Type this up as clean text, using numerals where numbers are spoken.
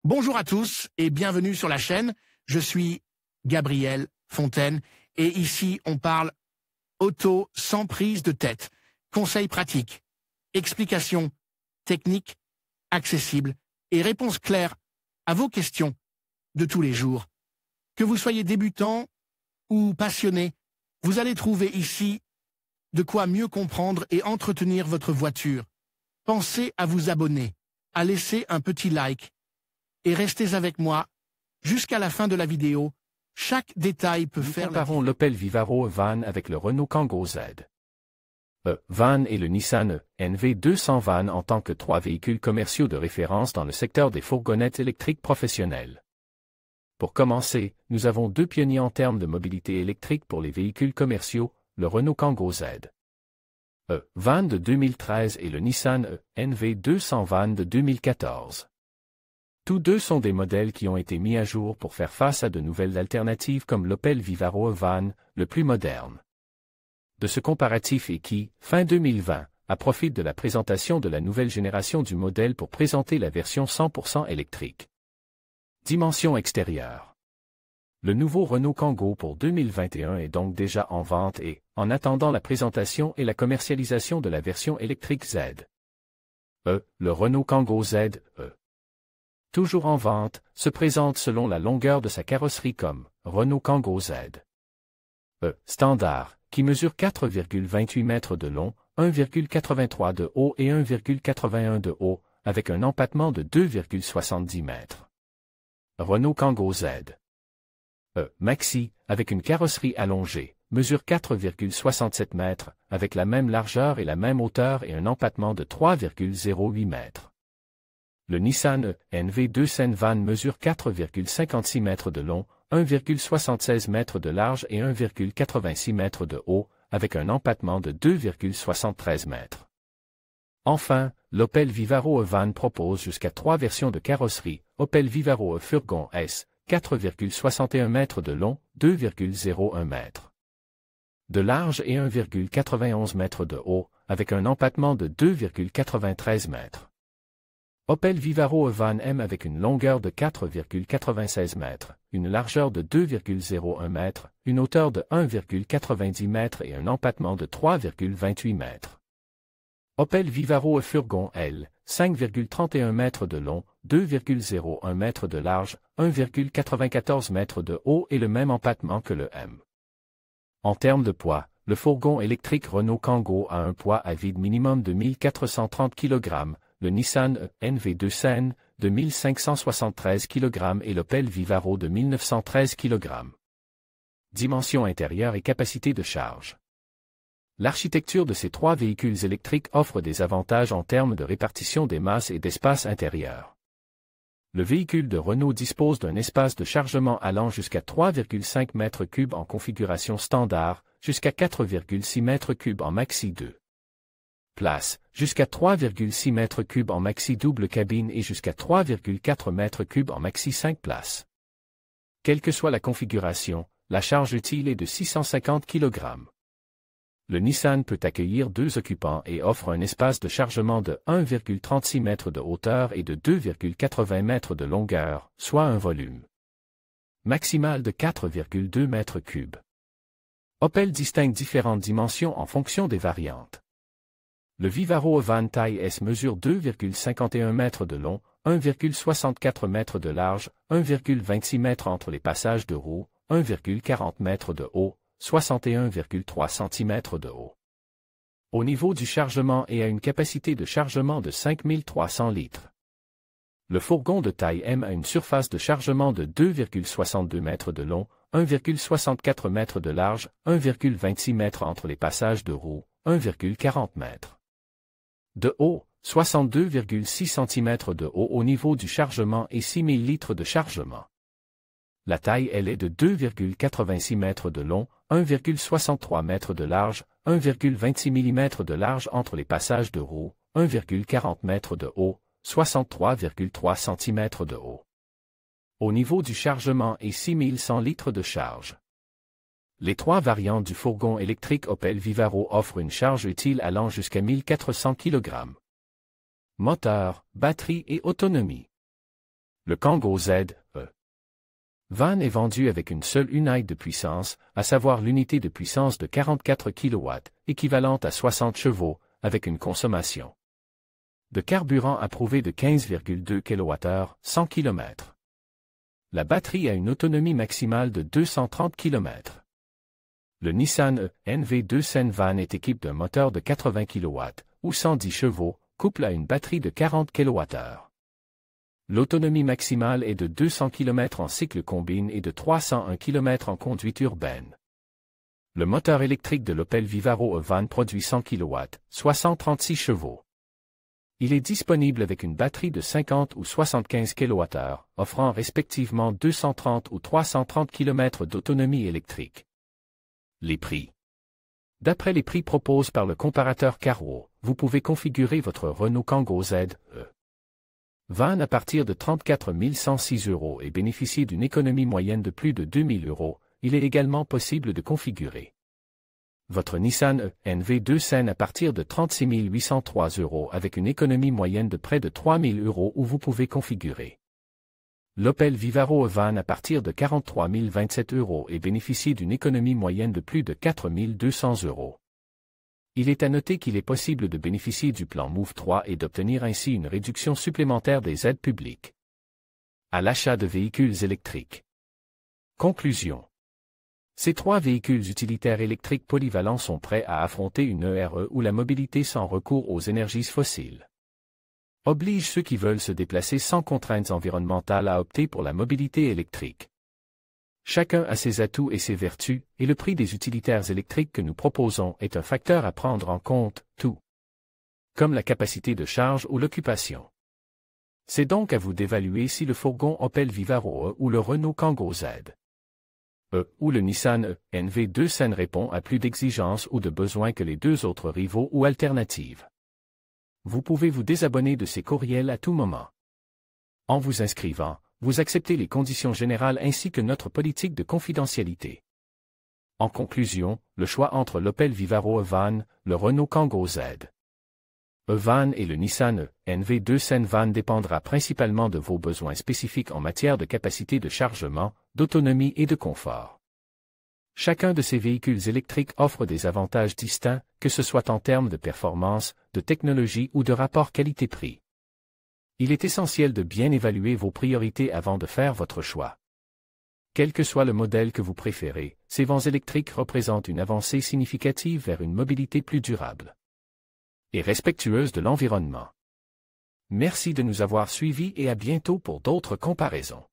Bonjour à tous et bienvenue sur la chaîne. Je suis Gabriel Fontaine et ici on parle auto sans prise de tête. Conseils pratiques, explications techniques, accessibles et réponses claires à vos questions de tous les jours. Que vous soyez débutant ou passionné, vous allez trouver ici de quoi mieux comprendre et entretenir votre voiture. Pensez à vous abonner, à laisser un petit like et restez avec moi jusqu'à la fin de la vidéo. Chaque détail peut faire la différence. Comparons l'Opel Vivaro Van avec le Renault Kangoo Z. Van et le Nissan NV200 Van en tant que trois véhicules commerciaux de référence dans le secteur des fourgonnettes électriques professionnelles. Pour commencer, nous avons deux pionniers en termes de mobilité électrique pour les véhicules commerciaux, le Renault Kangoo Z. Van de 2013 et le Nissan NV200 Van de 2014. Tous deux sont des modèles qui ont été mis à jour pour faire face à de nouvelles alternatives comme l'Opel Vivaro Van, le plus moderne. De ce comparatif et qui, fin 2020, profite de la présentation de la nouvelle génération du modèle pour présenter la version 100% électrique. Dimension extérieure. Le nouveau Renault Kangoo pour 2021 est donc déjà en vente et, en attendant la présentation et la commercialisation de la version électrique Z. Le Renault Kangoo Z, toujours en vente, se présente selon la longueur de sa carrosserie comme Renault Kangoo Z. Standard, qui mesure 4,28 mètres de long, 1,83 de haut et 1,81 de haut, avec un empattement de 2,70 mètres. Renault Kangoo Z. Maxi, avec une carrosserie allongée, mesure 4,67 mètres, avec la même largeur et la même hauteur et un empattement de 3,08 mètres. Le Nissan NV200 Van mesure 4,56 mètres de long, 1,76 mètres de large et 1,86 mètres de haut, avec un empattement de 2,73 mètres. Enfin, l'Opel Vivaro Van propose jusqu'à 3 versions de carrosserie, Opel Vivaro Furgon S, 4,61 mètres de long, 2,01 mètres de large et 1,91 mètres de haut, avec un empattement de 2,93 mètres. Opel Vivaro Van M avec une longueur de 4,96 mètres, une largeur de 2,01 mètres, une hauteur de 1,90 mètres et un empattement de 3,28 mètres. Opel Vivaro Furgon L, 5,31 mètres de long, 2,01 mètres de large, 1,94 mètres de haut et le même empattement que le M. En termes de poids, le fourgon électrique Renault Kangoo a un poids à vide minimum de 1430 kg, le Nissan NV200 de 1573 kg et l'Opel Vivaro de 1913 kg. Dimension intérieure et capacité de charge. L'architecture de ces trois véhicules électriques offre des avantages en termes de répartition des masses et d'espace intérieur. Le véhicule de Renault dispose d'un espace de chargement allant jusqu'à 3,5 m3 en configuration standard, jusqu'à 4,6 m3 en Maxi 2. Place, jusqu'à 3,6 m3 en Maxi double cabine et jusqu'à 3,4 m3 en Maxi 5 places. Quelle que soit la configuration, la charge utile est de 650 kg. Le Nissan peut accueillir 2 occupants et offre un espace de chargement de 1,36 m de hauteur et de 2,80 m de longueur, soit un volume maximal de 4,2 m3. Opel distingue différentes dimensions en fonction des variantes. Le Vivaro Van taille S mesure 2,51 mètres de long, 1,64 mètres de large, 1,26 mètres entre les passages de roues, 1,40 mètres de haut, 61,3 cm de haut. Au niveau du chargement et à une capacité de chargement de 5300 litres. Le fourgon de taille M a une surface de chargement de 2,62 mètres de long, 1,64 mètres de large, 1,26 mètres entre les passages de roues, 1,40 mètres de haut, 62,6 cm de haut au niveau du chargement et 6000 litres de chargement. La taille elle est de 2,86 mètres de long, 1,63 mètres de large, 1,26 mm de large entre les passages de roues, 1,40 mètres de haut, 63,3 cm de haut. Au niveau du chargement et 6100 litres de charge. Les trois variantes du fourgon électrique Opel Vivaro offrent une charge utile allant jusqu'à 1400 kg. Moteur, batterie et autonomie. Le Kangoo Z, van est vendu avec une seule unité de puissance, à savoir l'unité de puissance de 44 kW, équivalente à 60 chevaux, avec une consommation de carburant approuvée de 15,2 kWh, 100 km. La batterie a une autonomie maximale de 230 km. Le Nissan NV200 Van est équipé d'un moteur de 80 kW, ou 110 chevaux, couplé à une batterie de 40 kWh. L'autonomie maximale est de 200 km en cycle combine et de 301 km en conduite urbaine. Le moteur électrique de l'Opel Vivaro Van produit 100 kW, soit 136 chevaux. Il est disponible avec une batterie de 50 ou 75 kWh, offrant respectivement 230 ou 330 km d'autonomie électrique. Les prix. D'après les prix proposés par le comparateur Carwow, vous pouvez configurer votre Renault Kangoo Z Van à partir de 34 106 € et bénéficier d'une économie moyenne de plus de 2 000 €. Il est également possible de configurer votre Nissan NV200 à partir de 36 803 € avec une économie moyenne de près de 3 000 € où vous pouvez configurer l'Opel Vivaro Van à partir de 43 027 € et bénéficier d'une économie moyenne de plus de 4 200 €. Il est à noter qu'il est possible de bénéficier du plan Move 3 et d'obtenir ainsi une réduction supplémentaire des aides publiques à l'achat de véhicules électriques. Conclusion. Ces 3 véhicules utilitaires électriques polyvalents sont prêts à affronter une ère où la mobilité sans recours aux énergies fossiles oblige ceux qui veulent se déplacer sans contraintes environnementales à opter pour la mobilité électrique. Chacun a ses atouts et ses vertus, et le prix des utilitaires électriques que nous proposons est un facteur à prendre en compte, tout comme la capacité de charge ou l'occupation. C'est donc à vous d'évaluer si le fourgon Opel Vivaro ou le Renault Kangoo Z ou le Nissan NV200 répond à plus d'exigences ou de besoins que les 2 autres rivaux ou alternatives. Vous pouvez vous désabonner de ces courriels à tout moment. En vous inscrivant, vous acceptez les conditions générales ainsi que notre politique de confidentialité. En conclusion, le choix entre l'Opel Vivaro Van, le Renault Kangoo Z Van et le Nissan NV200 Van dépendra principalement de vos besoins spécifiques en matière de capacité de chargement, d'autonomie et de confort. Chacun de ces véhicules électriques offre des avantages distincts, que ce soit en termes de performance, de technologie ou de rapport qualité-prix. Il est essentiel de bien évaluer vos priorités avant de faire votre choix. Quel que soit le modèle que vous préférez, ces vans électriques représentent une avancée significative vers une mobilité plus durable et respectueuse de l'environnement. Merci de nous avoir suivis et à bientôt pour d'autres comparaisons.